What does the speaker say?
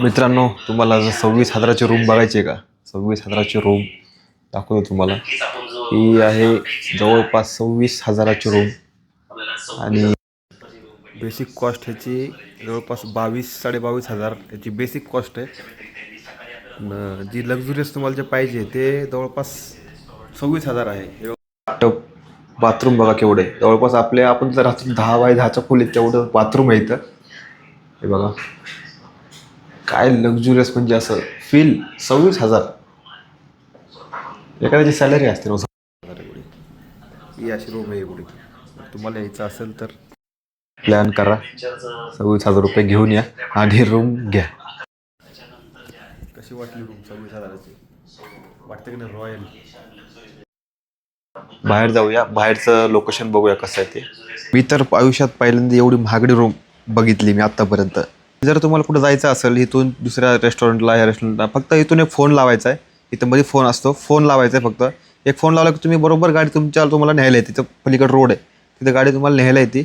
मित्रांनो, तुम्हाला जर 26,000ची रूम बघायची आहे का? 26,000ची रूम दाखवतो तुम्हाला. ही आहे जवळपास 26,000ची रूम आणि बेसिक कॉस्ट ह्याची जवळपास 22,000-22,500 याची बेसिक कॉस्ट आहे. जी लक्झुरियस तुम्हाला जे पाहिजे ते जवळपास 26,000 आहे. बाथरूम बघा केवढे, जवळपास आपण जर राहतो 10x10चं फुल आहे तेवढं बाथरूम आहे इथं. हे बघा काय लक्झुरियस, म्हणजे असं फील. 26,000 एखाद्याची सॅलरी असते रोज. ही अशी रूम आहे एवढी. तुम्हाला यायचं असेल तर प्लॅन करा, 26,000 रुपये घेऊन या आणि रूम घ्या. कशी वाटली रूम 26,000ची? वाटतं की नाही रॉयल? बाहेर जाऊया, बाहेरचं लोकेशन बघूया कसं आहे ते. मी तर आयुष्यात पहिल्यांदा एवढी महागडी रूम बघितली मी आत्तापर्यंत. जर तुम्हाला कुठं जायचं असेल इथून दुसऱ्या रेस्टॉरंटला, या रेस्टॉरंटला, फक्त इथून एक फोन लावायचा आहे. इथं मध्ये फोन असतो, फोन लावायचा आहे फक्त. एक फोन लावला की तुम्ही बरोबर गाडी तुम्हाला न्यायला येते. तिथं पलीकडे रोड आहे, तिथं गाडी तुम्हाला न्यायला येते